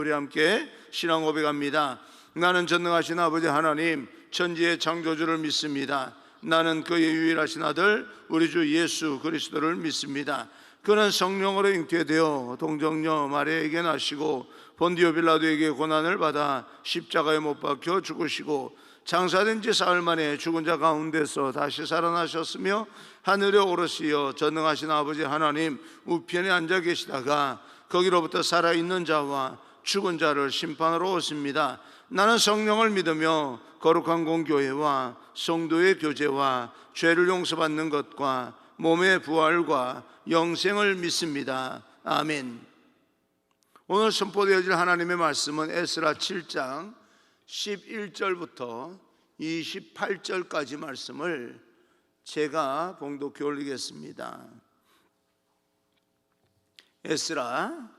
우리 함께 신앙 고백합니다. 나는 전능하신 아버지 하나님, 천지의 창조주를 믿습니다. 나는 그의 유일하신 아들 우리 주 예수 그리스도를 믿습니다. 그는 성령으로 잉태되어 동정녀 마리아에게 나시고 본디오 빌라도에게 고난을 받아 십자가에 못 박혀 죽으시고 장사된 지 사흘 만에 죽은 자 가운데서 다시 살아나셨으며 하늘에 오르시어 전능하신 아버지 하나님 우편에 앉아 계시다가 거기로부터 살아있는 자와 죽은 자를 심판하러 오십니다. 나는 성령을 믿으며 거룩한 공교회와 성도의 교제와 죄를 용서받는 것과 몸의 부활과 영생을 믿습니다. 아멘. 오늘 선포되어질 하나님의 말씀은 에스라 7장 11절부터 28절까지 말씀을 제가 봉독해 올리겠습니다. 에스라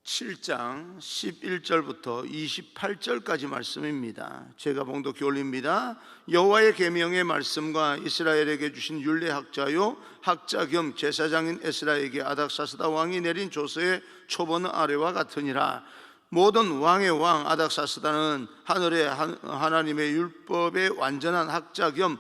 7장 11절부터 28절까지 말씀입니다. 제가 봉독해 올립니다. 여호와의 계명의 말씀과 이스라엘에게 주신 율례학자요 학자 겸 제사장인 에스라에게 아닥사스다 왕이 내린 조서의 초본 아래와 같으니라. 모든 왕의 왕 아닥사스다는 하늘의 하나님의 율법의 완전한 학자 겸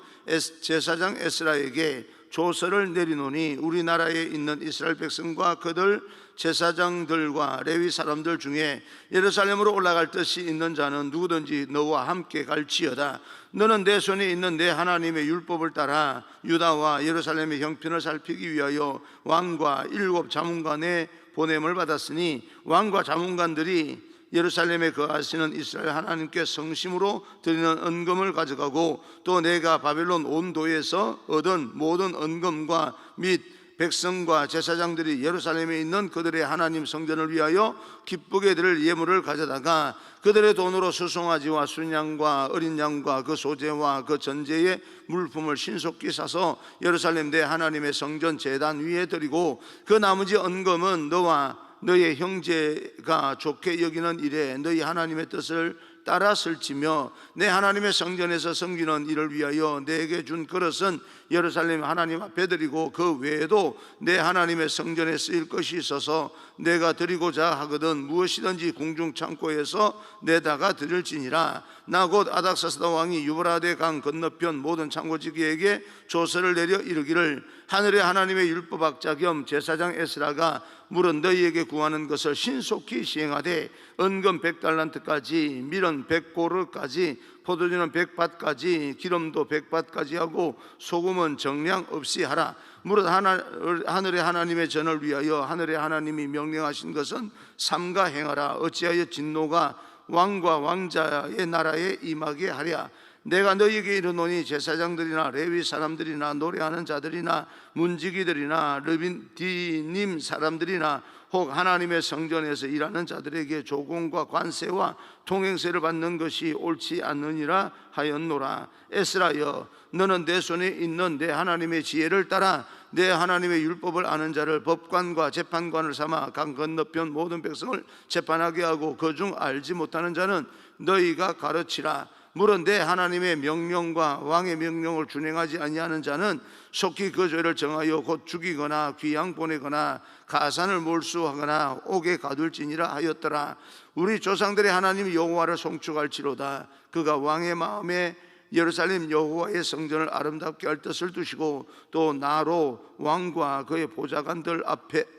제사장 에스라에게 조서를 내리노니 우리나라에 있는 이스라엘 백성과 그들 제사장들과 레위 사람들 중에 예루살렘으로 올라갈 뜻이 있는 자는 누구든지 너와 함께 갈지어다. 너는 내 손에 있는 내 하나님의 율법을 따라 유다와 예루살렘의 형편을 살피기 위하여 왕과 7 자문관의 보냄을 받았으니 왕과 자문관들이 예루살렘에 거하시는 이스라엘 하나님께 성심으로 드리는 은금을 가져가고 또 내가 바벨론 온도에서 얻은 모든 은금과 및 백성과 제사장들이 예루살렘에 있는 그들의 하나님 성전을 위하여 기쁘게 드릴 예물을 가져다가 그들의 돈으로 수송아지와 순양과 어린 양과 그 소재와 그 전제의 물품을 신속히 사서 예루살렘 내 하나님의 성전 제단 위에 드리고 그 나머지 은금은 너와 너의 형제가 좋게 여기는 일에 너희 하나님의 뜻을 따라 설치며 내 하나님의 성전에서 섬기는 일을 위하여 내게 준 그릇은 예루살렘 하나님 앞에 드리고 그 외에도 내 하나님의 성전에 쓰일 것이 있어서 내가 드리고자 하거든 무엇이든지 궁중 창고에서 내다가 드릴지니라. 나 곧 아닥사스다 왕이 유브라데 강 건너편 모든 창고지기에게 조서를 내려 이르기를 하늘의 하나님의 율법학자 겸 제사장 에스라가 물은 너희에게 구하는 것을 신속히 시행하되 은금 100달란트까지 밀은 100고르까지 포도주는 100밭까지 기름도 100밭까지 하고 소금은 정량 없이 하라. 무릇 하늘의 하나님의 전을 위하여 하늘의 하나님이 명령하신 것은 삼가 행하라. 어찌하여 진노가 왕과 왕자의 나라에 임하게 하랴. 내가 너희에게 이르노니 제사장들이나 레위 사람들이나 노래하는 자들이나 문지기들이나 르빈디님 사람들이나 혹 하나님의 성전에서 일하는 자들에게 조공과 관세와 통행세를 받는 것이 옳지 않느니라 하였노라. 에스라여, 너는 내 손에 있는 내 하나님의 지혜를 따라 내 하나님의 율법을 아는 자를 법관과 재판관을 삼아 강 건너편 모든 백성을 재판하게 하고 그중 알지 못하는 자는 너희가 가르치라. 물은 내 하나님의 명령과 왕의 명령을 준행하지 아니하는 자는 속히 그 죄를 정하여 곧 죽이거나 귀양 보내거나 가산을 몰수하거나 옥에 가둘지니라 하였더라. 우리 조상들의 하나님 여호와를 송축할지로다. 그가 왕의 마음에 예루살렘 여호와의 성전을 아름답게 할 뜻을 두시고 또 나로 왕과 그의 보좌관들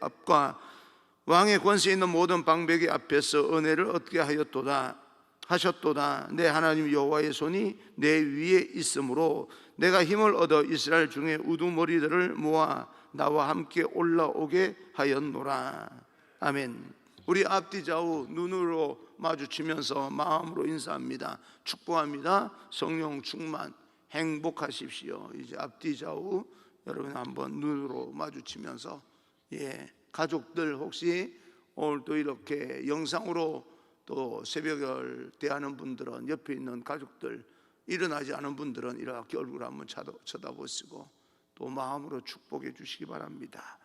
앞과 왕의 권세 있는 모든 방백의 앞에서 은혜를 얻게 하셨도다. 내 하나님 여호와의 손이 내 위에 있으므로 내가 힘을 얻어 이스라엘 중에 우두머리들을 모아 나와 함께 올라오게 하였노라. 아멘. 우리 앞뒤 좌우 눈으로 마주치면서 마음으로 인사합니다. 축복합니다. 성령 충만 행복하십시오. 이제 앞뒤 좌우 여러분 한번 눈으로 마주치면서 가족들 혹시 오늘 또 이렇게 영상으로 또 새벽을 대하는 분들은 옆에 있는 가족들 일어나지 않은 분들은 이렇게 얼굴 한번 쳐다보시고 또 마음으로 축복해 주시기 바랍니다.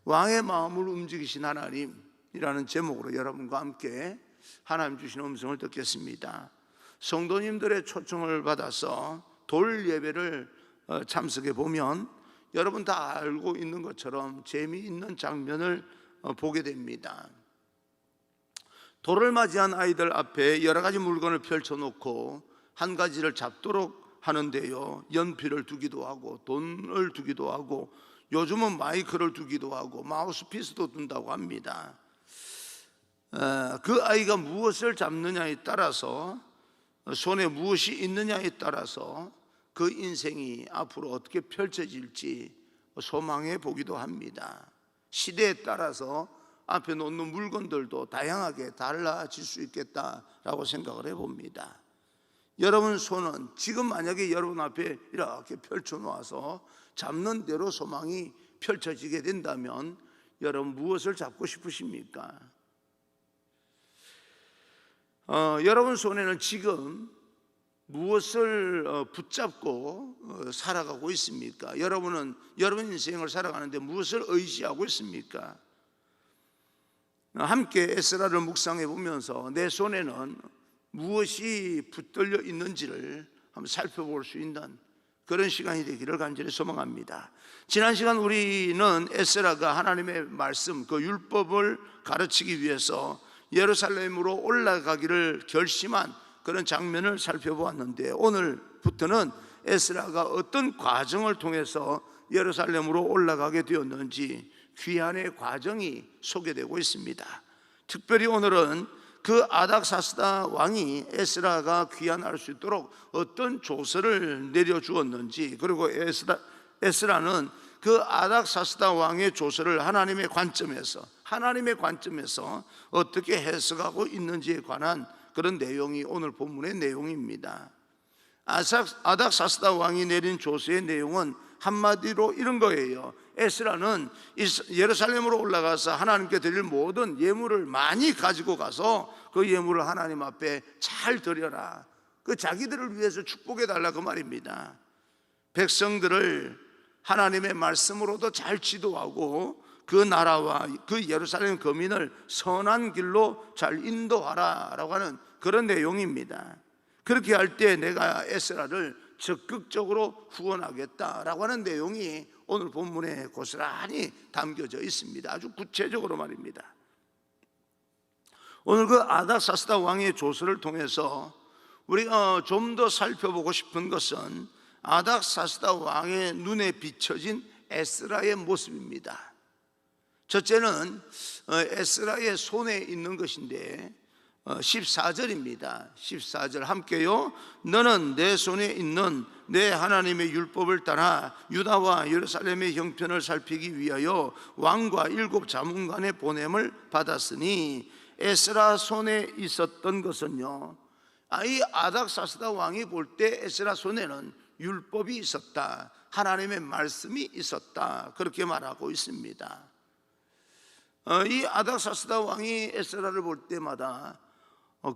왕의 마음을 움직이신 하나님이라는 제목으로 여러분과 함께 하나님 주신 음성을 듣겠습니다. 성도님들의 초청을 받아서 돌 예배를 참석해 보면 여러분 다 알고 있는 것처럼 재미있는 장면을 보게 됩니다. 돌을 맞이한 아이들 앞에 여러 가지 물건을 펼쳐놓고 한 가지를 잡도록 하는데요, 연필을 두기도 하고 돈을 두기도 하고 요즘은 마이크를 두기도 하고 마우스피스도 둔다고 합니다. 그 아이가 무엇을 잡느냐에 따라서, 손에 무엇이 있느냐에 따라서 그 인생이 앞으로 어떻게 펼쳐질지 소망해 보기도 합니다. 시대에 따라서 앞에 놓는 물건들도 다양하게 달라질 수 있겠다라고 생각을 해봅니다. 여러분 손은 지금 만약에 여러분 앞에 이렇게 펼쳐 놓아서 잡는 대로 소망이 펼쳐지게 된다면 여러분 무엇을 잡고 싶으십니까? 여러분 손에는 지금 무엇을 붙잡고 살아가고 있습니까? 여러분은 여러분 인생을 살아가는데 무엇을 의지하고 있습니까? 함께 에스라를 묵상해 보면서 내 손에는 무엇이 붙들려 있는지를 한번 살펴볼 수 있는 그런 시간이 되기를 간절히 소망합니다. 지난 시간 우리는 에스라가 하나님의 말씀, 그 율법을 가르치기 위해서 예루살렘으로 올라가기를 결심한 그런 장면을 살펴보았는데, 오늘부터는 에스라가 어떤 과정을 통해서 예루살렘으로 올라가게 되었는지 귀환의 과정이 소개되고 있습니다. 특별히 오늘은 그 아닥사스다 왕이 에스라가 귀환할 수 있도록 어떤 조서를 내려주었는지, 그리고 에스라는 그 아닥사스다 왕의 조서를 하나님의 관점에서 어떻게 해석하고 있는지에 관한 그런 내용이 오늘 본문의 내용입니다. 아닥사스다 왕이 내린 조서의 내용은 한마디로 이런 거예요. 에스라는 예루살렘으로 올라가서 하나님께 드릴 모든 예물을 많이 가지고 가서 그 예물을 하나님 앞에 잘 드려라. 그 자기들을 위해서 축복해 달라 그 말입니다. 백성들을 하나님의 말씀으로도 잘 지도하고 그 나라와 그 예루살렘 거민을 선한 길로 잘 인도하라 라고 하는 그런 내용입니다. 그렇게 할 때 내가 에스라를 적극적으로 후원하겠다라고 하는 내용이 오늘 본문에 고스란히 담겨져 있습니다. 아주 구체적으로 말입니다. 오늘 그 아닥사스다 왕의 조서를 통해서 우리가 좀 더 살펴보고 싶은 것은 아닥사스다 왕의 눈에 비춰진 에스라의 모습입니다. 첫째는 에스라의 손에 있는 것인데 14절입니다. 14절 함께요. 너는 내 손에 있는 내 하나님의 율법을 따라 유다와 예루살렘의 형편을 살피기 위하여 왕과 7 자문관의 보냄을 받았으니, 에스라 손에 있었던 것은요, 이 아닥사스다 왕이 볼 때 에스라 손에는 율법이 있었다, 하나님의 말씀이 있었다, 그렇게 말하고 있습니다. 이 아닥사스다 왕이 에스라를 볼 때마다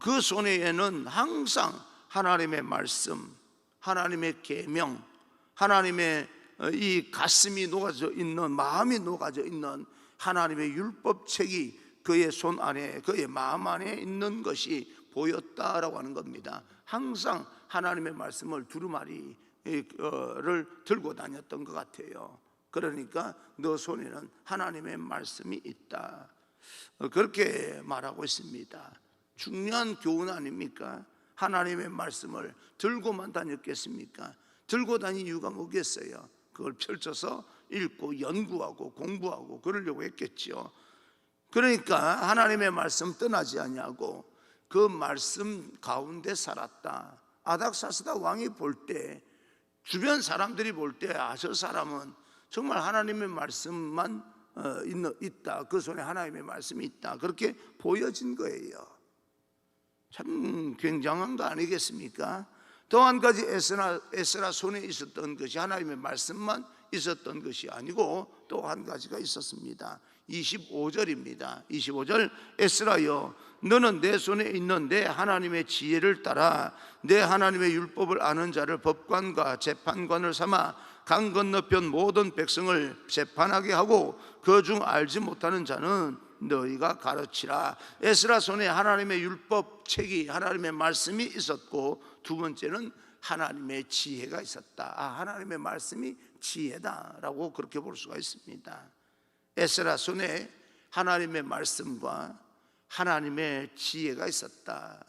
그 손에는 항상 하나님의 말씀, 하나님의 계명, 하나님의 이 가슴이 녹아져 있는, 마음이 녹아져 있는 하나님의 율법책이 그의 손 안에, 그의 마음 안에 있는 것이 보였다라고 하는 겁니다. 항상 하나님의 말씀을 두루마리를 들고 다녔던 것 같아요. 그러니까 너 손에는 하나님의 말씀이 있다, 그렇게 말하고 있습니다. 중요한 교훈 아닙니까? 하나님의 말씀을 들고만 다녔겠습니까? 들고 다닌 이유가 뭐겠어요? 그걸 펼쳐서 읽고 연구하고 공부하고 그러려고 했겠죠. 그러니까 하나님의 말씀 떠나지 아니하고 그 말씀 가운데 살았다. 아닥사스다 왕이 볼 때, 주변 사람들이 볼 때, 저 사람은 정말 하나님의 말씀만 있다, 그 손에 하나님의 말씀이 있다, 그렇게 보여진 거예요. 참 굉장한 거 아니겠습니까? 또 한 가지 에스라 손에 있었던 것이 하나님의 말씀만 있었던 것이 아니고 또 한 가지가 있었습니다. 25절입니다. 25절, 에스라여 너는 내 손에 있는 내 하나님의 지혜를 따라 내 하나님의 율법을 아는 자를 법관과 재판관을 삼아 강 건너편 모든 백성을 재판하게 하고 그 중 알지 못하는 자는 너희가 가르치라. 에스라 손에 하나님의 율법책이, 하나님의 말씀이 있었고, 두 번째는 하나님의 지혜가 있었다. 하나님의 말씀이 지혜다라고 그렇게 볼 수가 있습니다. 에스라 손에 하나님의 말씀과 하나님의 지혜가 있었다.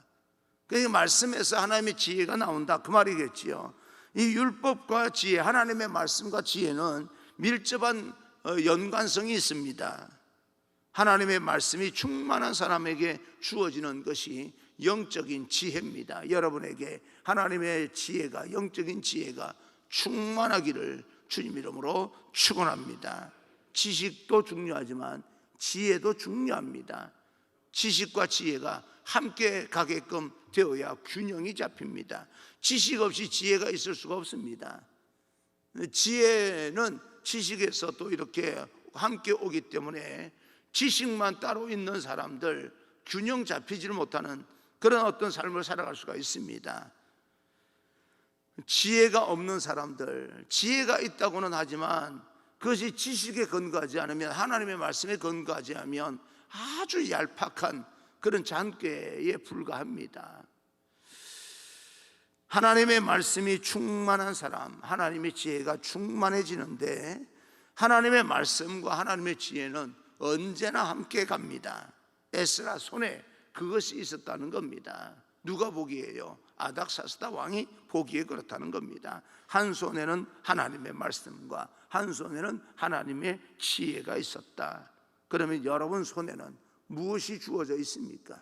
그 말씀에서 하나님의 지혜가 나온다, 그 말이겠지요. 이 율법과 지혜, 하나님의 말씀과 지혜는 밀접한 연관성이 있습니다. 하나님의 말씀이 충만한 사람에게 주어지는 것이 영적인 지혜입니다. 여러분에게 하나님의 지혜가, 영적인 지혜가 충만하기를 주님 이름으로 축원합니다. 지식도 중요하지만 지혜도 중요합니다. 지식과 지혜가 함께 가게끔 되어야 균형이 잡힙니다. 지식 없이 지혜가 있을 수가 없습니다. 지혜는 지식에서 또 이렇게 함께 오기 때문에 지식만 따로 있는 사람들, 균형 잡히지를 못하는 그런 어떤 삶을 살아갈 수가 있습니다. 지혜가 없는 사람들, 지혜가 있다고는 하지만 그것이 지식에 근거하지 않으면, 하나님의 말씀에 근거하지 않으면 아주 얄팍한 그런 잔꾀에 불과합니다. 하나님의 말씀이 충만한 사람, 하나님의 지혜가 충만해지는데, 하나님의 말씀과 하나님의 지혜는 언제나 함께 갑니다. 에스라 손에 그것이 있었다는 겁니다. 누가 보기에요? 아닥사스다 왕이 보기에 그렇다는 겁니다. 한 손에는 하나님의 말씀과 한 손에는 하나님의 지혜가 있었다. 그러면 여러분 손에는 무엇이 주어져 있습니까?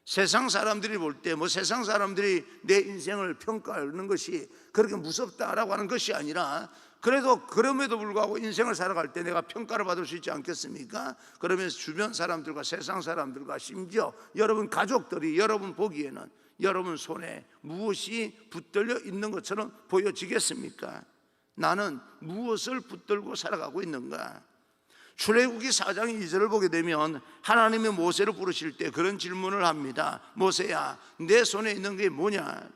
세상 사람들이 볼 때 세상 사람들이 내 인생을 평가하는 것이 그렇게 무섭다라고 하는 것이 아니라, 그래도 그럼에도 불구하고 인생을 살아갈 때 내가 평가를 받을 수 있지 않겠습니까? 그러면서 주변 사람들과 세상 사람들과 심지어 여러분 가족들이 여러분 보기에는 여러분 손에 무엇이 붙들려 있는 것처럼 보여지겠습니까? 나는 무엇을 붙들고 살아가고 있는가? 출애굽기 4장 2절을 보게 되면 하나님이 모세를 부르실 때 그런 질문을 합니다. 모세야, 내 손에 있는 게 뭐냐?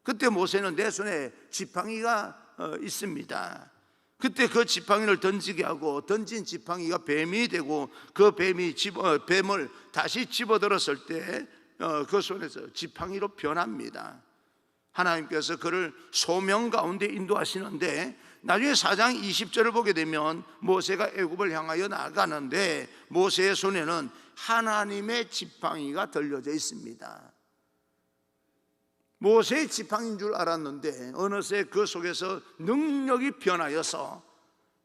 그때 모세는 내 손에 지팡이가 있습니다. 그때 그 지팡이를 던지게 하고 던진 지팡이가 뱀이 되고 그 뱀이 뱀을 다시 집어들었을 때 그 손에서 지팡이로 변합니다. 하나님께서 그를 소명 가운데 인도하시는데, 나중에 4장 20절을 보게 되면 모세가 애굽을 향하여 나가는데 모세의 손에는 하나님의 지팡이가 들려져 있습니다. 모세의 지팡이인 줄 알았는데 어느새 그 속에서 능력이 변하여서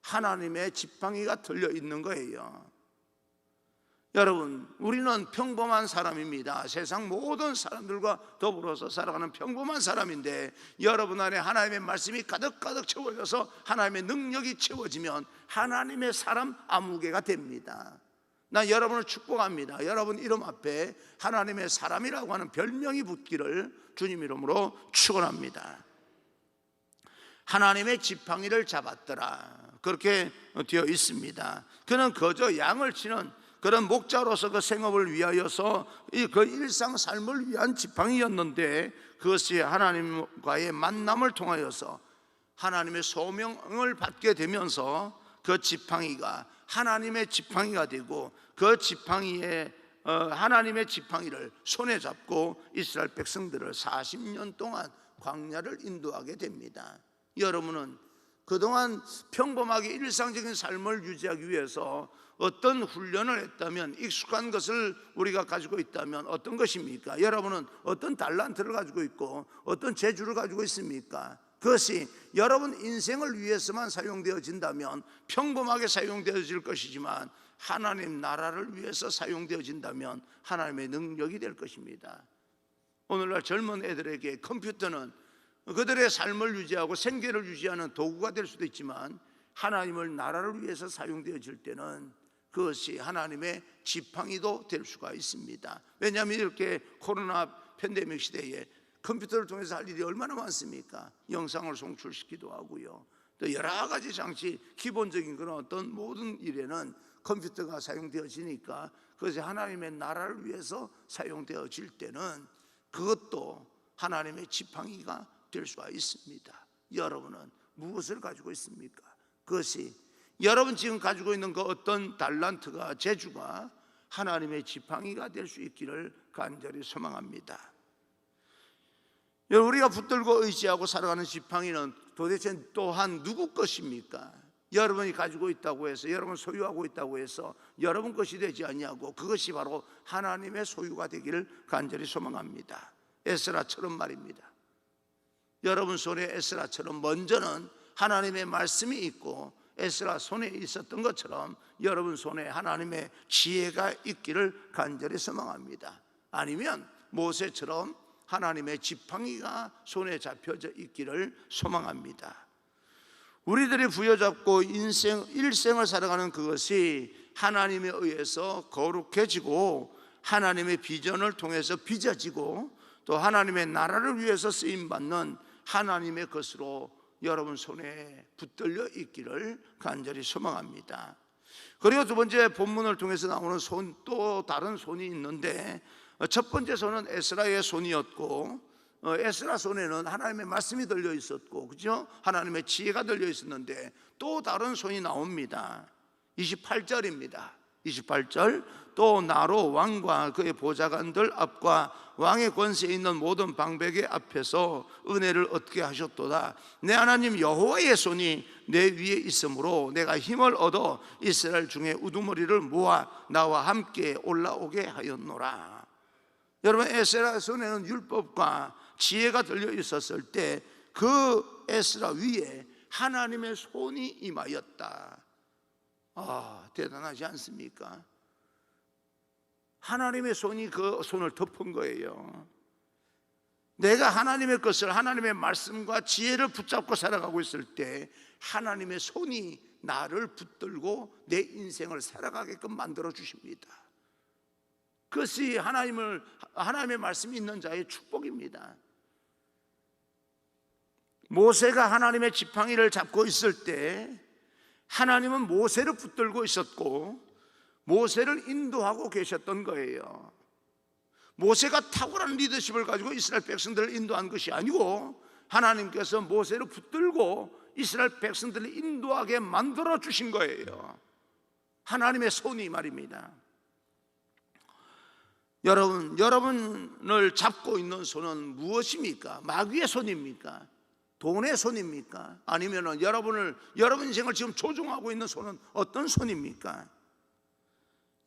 하나님의 지팡이가 들려 있는 거예요. 여러분, 우리는 평범한 사람입니다. 세상 모든 사람들과 더불어서 살아가는 평범한 사람인데, 여러분 안에 하나님의 말씀이 가득가득 채워져서 하나님의 능력이 채워지면 하나님의 사람 아무개가 됩니다. 난 여러분을 축복합니다. 여러분 이름 앞에 하나님의 사람이라고 하는 별명이 붙기를 주님 이름으로 축원합니다. 하나님의 지팡이를 잡았더라, 그렇게 되어 있습니다. 그는 거저 양을 치는 그런 목자로서 그 생업을 위하여서 그 일상 삶을 위한 지팡이였는데, 그것이 하나님과의 만남을 통하여서 하나님의 소명을 받게 되면서 그 지팡이가 하나님의 지팡이가 되고, 그 지팡이에 하나님의 지팡이를 손에 잡고 이스라엘 백성들을 40년 동안 광야를 인도하게 됩니다. 여러분은 그동안 평범하게 일상적인 삶을 유지하기 위해서 어떤 훈련을 했다면, 익숙한 것을 우리가 가지고 있다면 어떤 것입니까? 여러분은 어떤 달란트를 가지고 있고 어떤 재주를 가지고 있습니까? 그것이 여러분 인생을 위해서만 사용되어진다면 평범하게 사용되어질 것이지만, 하나님 나라를 위해서 사용되어진다면 하나님의 능력이 될 것입니다. 오늘날 젊은 애들에게 컴퓨터는 그들의 삶을 유지하고 생계를 유지하는 도구가 될 수도 있지만, 하나님을 나라를 위해서 사용되어질 때는 그것이 하나님의 지팡이도 될 수가 있습니다. 왜냐하면 이렇게 코로나 팬데믹 시대에 컴퓨터를 통해서 할 일이 얼마나 많습니까? 영상을 송출시키기도 하고요, 또 여러 가지 장치, 기본적인 그런 어떤 모든 일에는 컴퓨터가 사용되어지니까, 그것이 하나님의 나라를 위해서 사용되어질 때는 그것도 하나님의 지팡이가 될 수가 있습니다. 여러분은 무엇을 가지고 있습니까? 그것이 여러분 지금 가지고 있는 그 어떤 달란트가, 재주가 하나님의 지팡이가 될 수 있기를 간절히 소망합니다. 우리가 붙들고 의지하고 살아가는 지팡이는 도대체 또한 누구 것입니까? 여러분이 가지고 있다고 해서, 여러분 소유하고 있다고 해서 여러분 것이 되지 아니하고 그것이 바로 하나님의 소유가 되기를 간절히 소망합니다. 에스라처럼 말입니다. 여러분 손에 에스라처럼 먼저는 하나님의 말씀이 있고 에스라 손에 있었던 것처럼 여러분 손에 하나님의 지혜가 있기를 간절히 소망합니다. 아니면 모세처럼 하나님의 지팡이가 손에 잡혀져 있기를 소망합니다. 우리들이 부여잡고 일생을 살아가는 그것이 하나님에 의해서 거룩해지고 하나님의 비전을 통해서 빚어지고 또 하나님의 나라를 위해서 쓰임받는 하나님의 것으로 여러분 손에 붙들려 있기를 간절히 소망합니다. 그리고 두 번째 본문을 통해서 나오는 손, 또 다른 손이 있는데 첫 번째 손은 에스라의 손이었고 에스라 손에는 하나님의 말씀이 들려 있었고, 그죠? 하나님의 지혜가 들려 있었는데 또 다른 손이 나옵니다. 28절입니다. 28절, 또 나로 왕과 그의 보좌관들 앞과 왕의 권세에 있는 모든 방백의 앞에서 은혜를 얻게 하셨도다. 내 하나님 여호와의 손이 내 위에 있으므로 내가 힘을 얻어 이스라엘 중에 우두머리를 모아 나와 함께 올라오게 하였노라. 여러분, 에스라 손에는 율법과 지혜가 들려 있었을 때 그 에스라 위에 하나님의 손이 임하였다. 대단하지 않습니까? 하나님의 손이 그 손을 덮은 거예요. 내가 하나님의 것을, 하나님의 말씀과 지혜를 붙잡고 살아가고 있을 때 하나님의 손이 나를 붙들고 내 인생을 살아가게끔 만들어 주십니다. 그것이 하나님의 말씀이 있는 자의 축복입니다. 모세가 하나님의 지팡이를 잡고 있을 때 하나님은 모세를 붙들고 있었고 모세를 인도하고 계셨던 거예요. 모세가 탁월한 리더십을 가지고 이스라엘 백성들을 인도한 것이 아니고 하나님께서 모세를 붙들고 이스라엘 백성들을 인도하게 만들어 주신 거예요. 하나님의 손이 말입니다. 여러분을 잡고 있는 손은 무엇입니까? 마귀의 손입니까? 돈의 손입니까? 아니면 여러분 인생을 지금 조종하고 있는 손은 어떤 손입니까?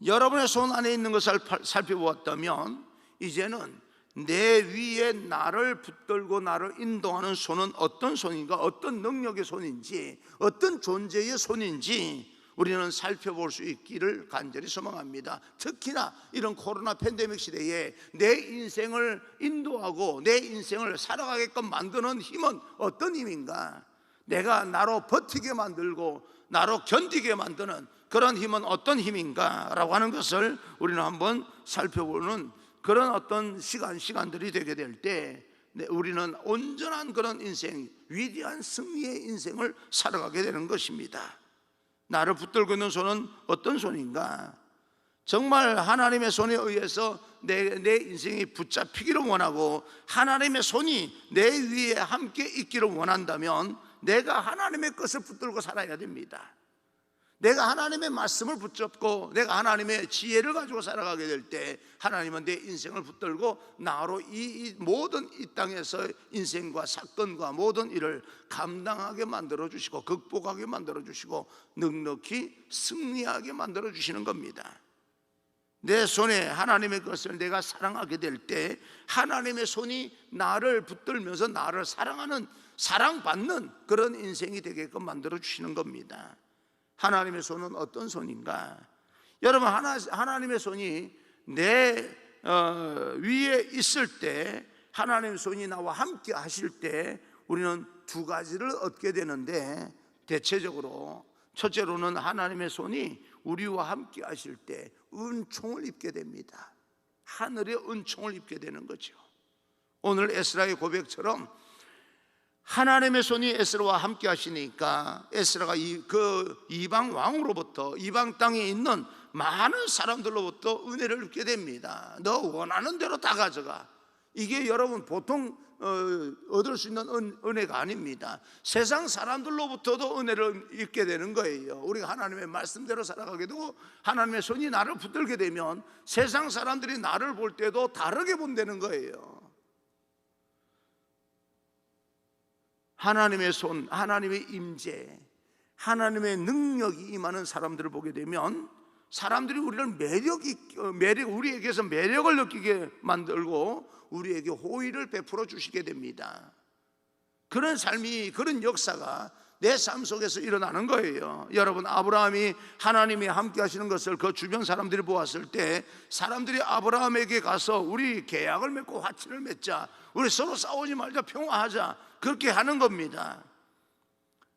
여러분의 손 안에 있는 것을 살펴보았다면 이제는 내 위에 나를 붙들고 나를 인도하는 손은 어떤 손인가, 어떤 능력의 손인지, 어떤 존재의 손인지 우리는 살펴볼 수 있기를 간절히 소망합니다. 특히나 이런 코로나 팬데믹 시대에 내 인생을 인도하고 내 인생을 살아가게끔 만드는 힘은 어떤 힘인가? 내가 나로 버티게 만들고 나로 견디게 만드는 그런 힘은 어떤 힘인가? 라고 하는 것을 우리는 한번 살펴보는 그런 어떤 시간들이 되게 될 때 우리는 온전한 그런 인생, 위대한 승리의 인생을 살아가게 되는 것입니다. 나를 붙들고 있는 손은 어떤 손인가? 정말 하나님의 손에 의해서 내 인생이 붙잡히기를 원하고 하나님의 손이 내 위에 함께 있기를 원한다면 내가 하나님의 것을 붙들고 살아야 됩니다. 내가 하나님의 말씀을 붙잡고 내가 하나님의 지혜를 가지고 살아가게 될 때 하나님은 내 인생을 붙들고 나로 이 모든 이 땅에서 인생과 사건과 모든 일을 감당하게 만들어 주시고 극복하게 만들어 주시고 넉넉히 승리하게 만들어 주시는 겁니다. 내 손에 하나님의 것을 내가 사랑하게 될 때 하나님의 손이 나를 붙들면서 나를 사랑하는, 사랑받는 그런 인생이 되게끔 만들어 주시는 겁니다. 하나님의 손은 어떤 손인가? 여러분, 하나님의 손이 내 위에 있을 때, 하나님의 손이 나와 함께 하실 때 우리는 두 가지를 얻게 되는데, 대체적으로 첫째로는 하나님의 손이 우리와 함께 하실 때 은총을 입게 됩니다. 하늘의 은총을 입게 되는 거죠. 오늘 에스라의 고백처럼 하나님의 손이 에스라와 함께 하시니까 에스라가 그 이방 왕으로부터, 이방 땅에 있는 많은 사람들로부터 은혜를 얻게 됩니다. 너 원하는 대로 다 가져가. 이게 여러분 보통 얻을 수 있는 은혜가 아닙니다. 세상 사람들로부터도 은혜를 입게 되는 거예요. 우리가 하나님의 말씀대로 살아가게 되고 하나님의 손이 나를 붙들게 되면 세상 사람들이 나를 볼 때도 다르게 본다는 거예요. 하나님의 손, 하나님의 임재, 하나님의 능력이 임하는 사람들을 보게 되면 사람들이 우리를 우리에게서 매력을 느끼게 만들고 우리에게 호의를 베풀어 주시게 됩니다. 그런 삶이, 그런 역사가 내 삶 속에서 일어나는 거예요. 여러분, 아브라함이 하나님이 함께 하시는 것을 그 주변 사람들이 보았을 때 사람들이 아브라함에게 가서 우리 계약을 맺고 화친을 맺자, 우리 서로 싸우지 말자, 평화하자, 그렇게 하는 겁니다.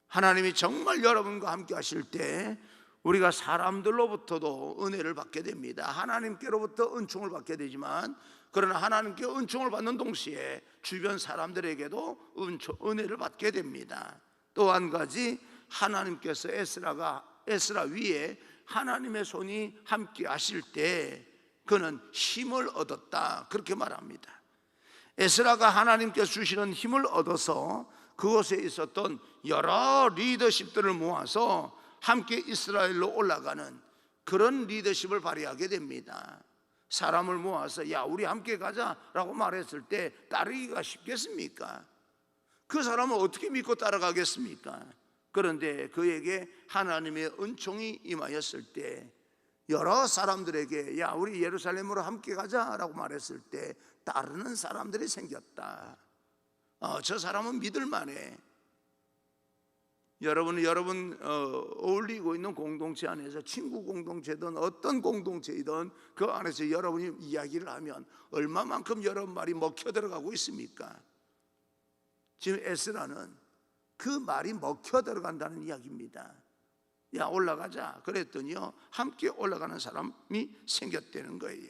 하나님이 정말 여러분과 함께 하실 때 우리가 사람들로부터도 은혜를 받게 됩니다. 하나님께로부터 은총을 받게 되지만, 그러나 하나님께 은총을 받는 동시에 주변 사람들에게도 은혜를 받게 됩니다. 또 한 가지, 하나님께서 에스라 위에 하나님의 손이 함께 하실 때 그는 힘을 얻었다, 그렇게 말합니다. 에스라가 하나님께서 주시는 힘을 얻어서 그곳에 있었던 여러 리더십들을 모아서 함께 이스라엘로 올라가는 그런 리더십을 발휘하게 됩니다. 사람을 모아서 야, 우리 함께 가자라고 말했을 때 따르기가 쉽겠습니까? 그 사람을 어떻게 믿고 따라가겠습니까? 그런데 그에게 하나님의 은총이 임하였을 때 여러 사람들에게 야, 우리 예루살렘으로 함께 가자라고 말했을 때 따르는 사람들이 생겼다. 저 사람은 믿을만해. 여러분 어울리고 있는 공동체 안에서, 친구 공동체든 어떤 공동체이든 그 안에서 여러분이 이야기를 하면 얼마만큼 여러분 말이 먹혀 들어가고 있습니까? 지금 에스라는 그 말이 먹혀 들어간다는 이야기입니다. 야, 올라가자 그랬더니요, 함께 올라가는 사람이 생겼다는 거예요.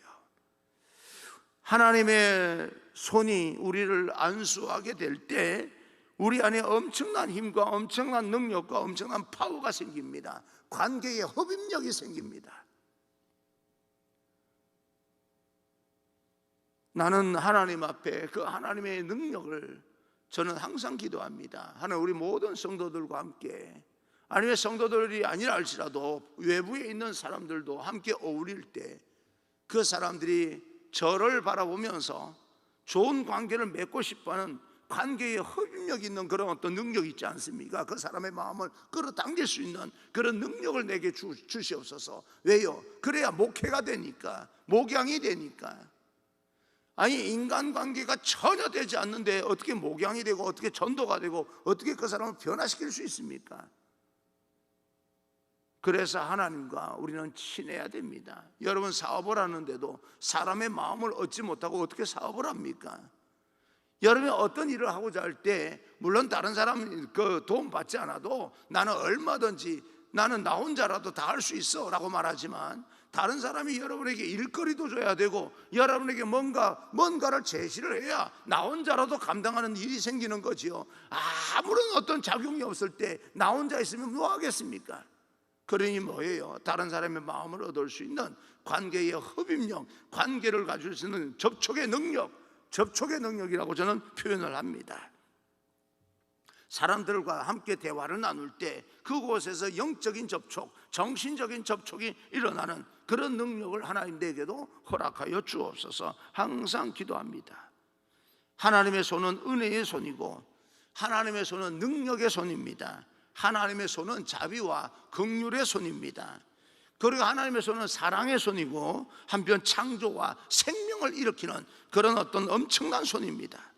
하나님의 손이 우리를 안수하게 될 때 우리 안에 엄청난 힘과 엄청난 능력과 엄청난 파워가 생깁니다. 관계의 흡입력이 생깁니다. 나는 하나님 앞에 그 하나님의 능력을 저는 항상 기도합니다. 하나님, 우리 모든 성도들과 함께, 아니면 성도들이 아니라 할지라도 외부에 있는 사람들도 함께 어울릴 때 그 사람들이 저를 바라보면서 좋은 관계를 맺고 싶어하는 관계에 흡입력 있는 그런 어떤 능력이 있지 않습니까? 그 사람의 마음을 끌어당길 수 있는 그런 능력을 내게 주시옵소서. 왜요? 그래야 목회가 되니까, 목양이 되니까. 아니, 인간관계가 전혀 되지 않는데 어떻게 목양이 되고 어떻게 전도가 되고 어떻게 그 사람을 변화시킬 수 있습니까? 그래서 하나님과 우리는 친해야 됩니다. 여러분, 사업을 하는데도 사람의 마음을 얻지 못하고 어떻게 사업을 합니까? 여러분이 어떤 일을 하고자 할 때 물론 다른 사람 그 도움 받지 않아도 나는 얼마든지, 나는 나 혼자라도 다 할 수 있어 라고 말하지만, 다른 사람이 여러분에게 일거리도 줘야 되고 여러분에게 뭔가를 제시를 해야 나 혼자라도 감당하는 일이 생기는 거지요. 아무런 어떤 작용이 없을 때 나 혼자 있으면 뭐 하겠습니까? 그러니 뭐예요? 다른 사람의 마음을 얻을 수 있는 관계의 흡입력, 관계를 가질 수 있는 접촉의 능력이라고 저는 표현을 합니다. 사람들과 함께 대화를 나눌 때 그곳에서 영적인 접촉, 정신적인 접촉이 일어나는 그런 능력을 하나님 내게도 허락하여 주옵소서 항상 기도합니다. 하나님의 손은 은혜의 손이고 하나님의 손은 능력의 손입니다. 하나님의 손은 자비와 긍휼의 손입니다. 그리고 하나님의 손은 사랑의 손이고 한편 창조와 생명을 일으키는 그런 어떤 엄청난 손입니다.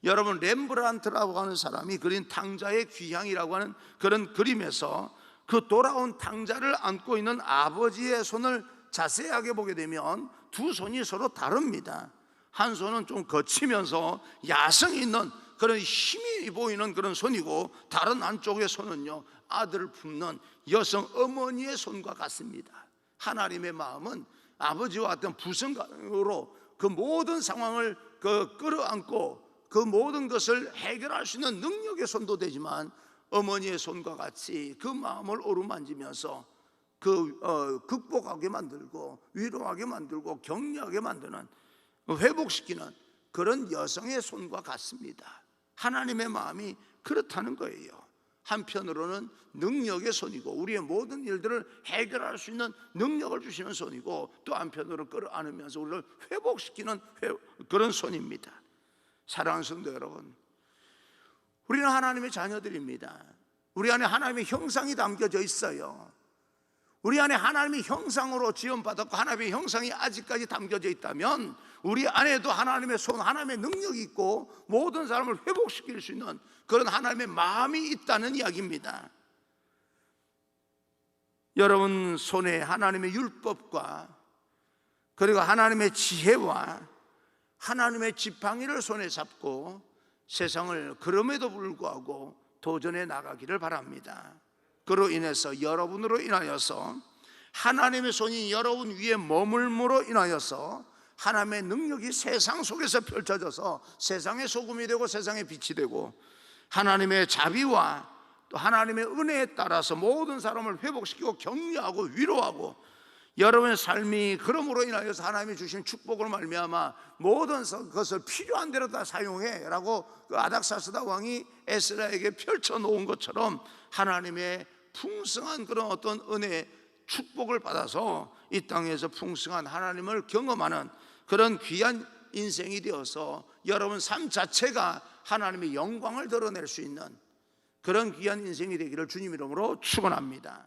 여러분, 렘브란트라고 하는 사람이 그린 탕자의 귀향이라고 하는 그런 그림에서 그 돌아온 탕자를 안고 있는 아버지의 손을 자세하게 보게 되면 두 손이 서로 다릅니다. 한 손은 좀 거치면서 야성이 있는 그런 힘이 보이는 그런 손이고, 다른 한쪽의 손은요, 아들을 품는 여성 어머니의 손과 같습니다. 하나님의 마음은 아버지와 같은 부성으로 그 모든 상황을 끌어안고 그 모든 것을 해결할 수 있는 능력의 손도 되지만, 어머니의 손과 같이 그 마음을 어루만지면서 극복하게 만들고 위로하게 만들고 격려하게 만드는, 회복시키는 그런 여성의 손과 같습니다. 하나님의 마음이 그렇다는 거예요. 한편으로는 능력의 손이고 우리의 모든 일들을 해결할 수 있는 능력을 주시는 손이고, 또 한편으로 끌어안으면서 우리를 회복시키는 그런 손입니다. 사랑하는 성도 여러분, 우리는 하나님의 자녀들입니다. 우리 안에 하나님의 형상이 담겨져 있어요. 우리 안에 하나님의 형상으로 지음받았고 하나님의 형상이 아직까지 담겨져 있다면 우리 안에도 하나님의 손, 하나님의 능력이 있고 모든 사람을 회복시킬 수 있는 그런 하나님의 마음이 있다는 이야기입니다. 여러분 손에 하나님의 율법과 그리고 하나님의 지혜와 하나님의 지팡이를 손에 잡고 세상을 그럼에도 불구하고 도전해 나가기를 바랍니다. 그로 인해서 여러분으로 인하여서 하나님의 손이 여러분 위에 머물므로 인하여서 하나님의 능력이 세상 속에서 펼쳐져서 세상의 소금이 되고 세상의 빛이 되고 하나님의 자비와 또 하나님의 은혜에 따라서 모든 사람을 회복시키고 격려하고 위로하고 여러분의 삶이 그러므로 인하여서 하나님이 주신 축복으로 말미암아 모든 것을 필요한 대로 다 사용해 라고 그 아닥사스다 왕이 에스라에게 펼쳐놓은 것처럼 하나님의 풍성한 그런 어떤 은혜 축복을 받아서 이 땅에서 풍성한 하나님을 경험하는 그런 귀한 인생이 되어서 여러분 삶 자체가 하나님의 영광을 드러낼 수 있는 그런 귀한 인생이 되기를 주님 이름으로 축원합니다.